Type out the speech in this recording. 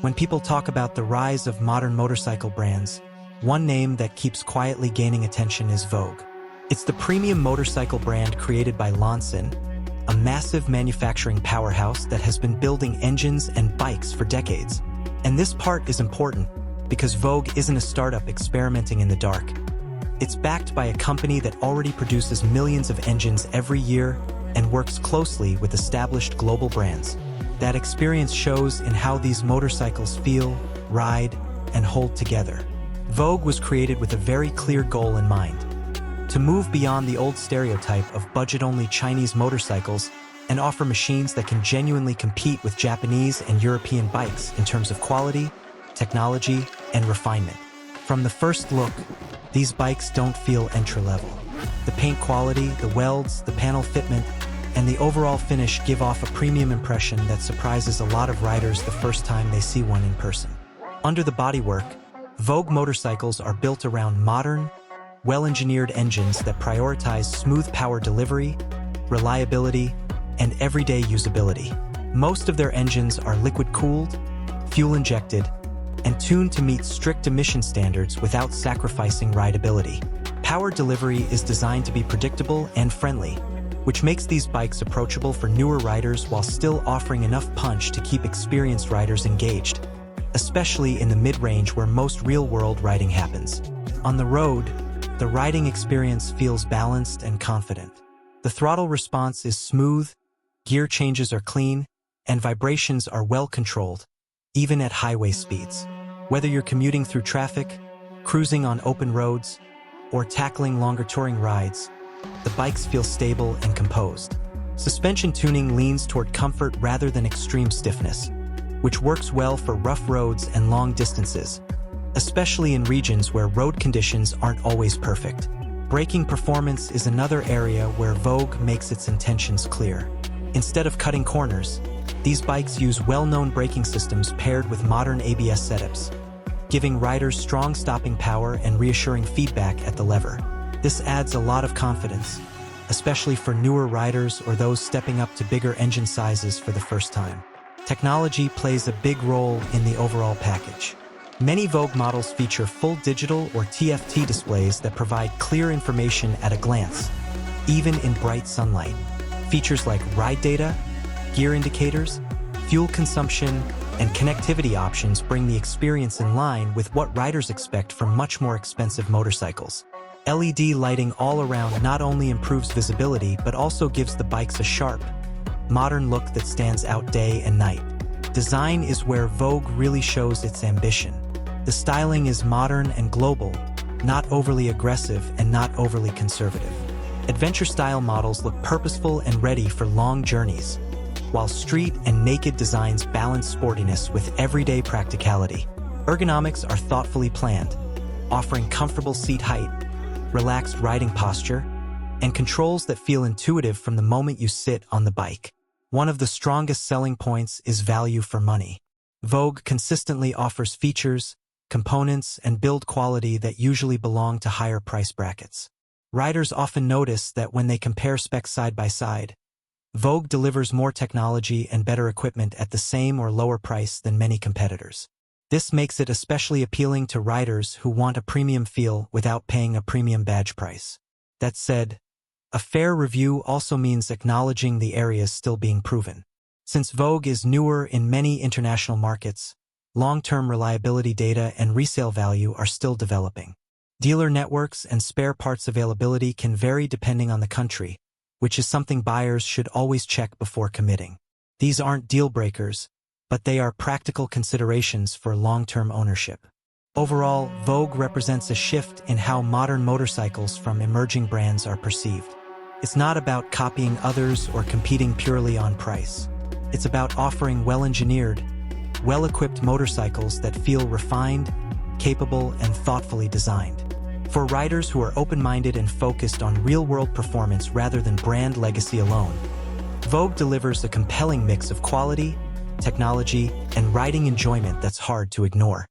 When people talk about the rise of modern motorcycle brands, one name that keeps quietly gaining attention is Vogue. It's the premium motorcycle brand created by Loncin, a massive manufacturing powerhouse that has been building engines and bikes for decades. And this part is important because Vogue isn't a startup experimenting in the dark. It's backed by a company that already produces millions of engines every year and works closely with established global brands. That experience shows in how these motorcycles feel, ride, and hold together. Vogue was created with a very clear goal in mind: to move beyond the old stereotype of budget-only Chinese motorcycles and offer machines that can genuinely compete with Japanese and European bikes in terms of quality, technology, and refinement. From the first look, these bikes don't feel entry-level. The paint quality, the welds, the panel fitment, and the overall finish give off a premium impression that surprises a lot of riders the first time they see one in person. Under the bodywork, Vogue motorcycles are built around modern, well-engineered engines that prioritize smooth power delivery, reliability, and everyday usability. Most of their engines are liquid-cooled, fuel-injected, and tuned to meet strict emission standards without sacrificing rideability. Power delivery is designed to be predictable and friendly, which makes these bikes approachable for newer riders while still offering enough punch to keep experienced riders engaged, especially in the mid-range where most real-world riding happens. On the road, the riding experience feels balanced and confident. The throttle response is smooth, gear changes are clean, and vibrations are well-controlled, even at highway speeds. Whether you're commuting through traffic, cruising on open roads, or tackling longer touring rides, the bikes feel stable and composed. Suspension tuning leans toward comfort rather than extreme stiffness, which works well for rough roads and long distances, especially in regions where road conditions aren't always perfect. Braking performance is another area where Vogue makes its intentions clear. Instead of cutting corners, these bikes use well-known braking systems paired with modern ABS setups, giving riders strong stopping power and reassuring feedback at the lever. This adds a lot of confidence, especially for newer riders or those stepping up to bigger engine sizes for the first time. Technology plays a big role in the overall package. Many Vogue models feature full digital or TFT displays that provide clear information at a glance, even in bright sunlight. Features like ride data, gear indicators, fuel consumption, and connectivity options bring the experience in line with what riders expect from much more expensive motorcycles. LED lighting all around not only improves visibility but also gives the bikes a sharp, modern look that stands out day and night. Design is where Vogue really shows its ambition. The styling is modern and global, not overly aggressive and not overly conservative. Adventure-style models look purposeful and ready for long journeys, while street and naked designs balance sportiness with everyday practicality. Ergonomics are thoughtfully planned, offering comfortable seat height, relaxed riding posture, and controls that feel intuitive from the moment you sit on the bike. One of the strongest selling points is value for money. Vogue consistently offers features, components, and build quality that usually belong to higher price brackets. Riders often notice that when they compare specs side by side, Vogue delivers more technology and better equipment at the same or lower price than many competitors. This makes it especially appealing to riders who want a premium feel without paying a premium badge price. That said, a fair review also means acknowledging the areas still being proven. Since Vogue is newer in many international markets, long-term reliability data and resale value are still developing. Dealer networks and spare parts availability can vary depending on the country, which is something buyers should always check before committing. These aren't deal breakers, but they are practical considerations for long-term ownership. Overall, Vogue represents a shift in how modern motorcycles from emerging brands are perceived. It's not about copying others or competing purely on price. It's about offering well-engineered, well-equipped motorcycles that feel refined, capable, and thoughtfully designed. For riders who are open-minded and focused on real-world performance rather than brand legacy alone, Vogue delivers a compelling mix of quality, technology, and riding enjoyment that's hard to ignore.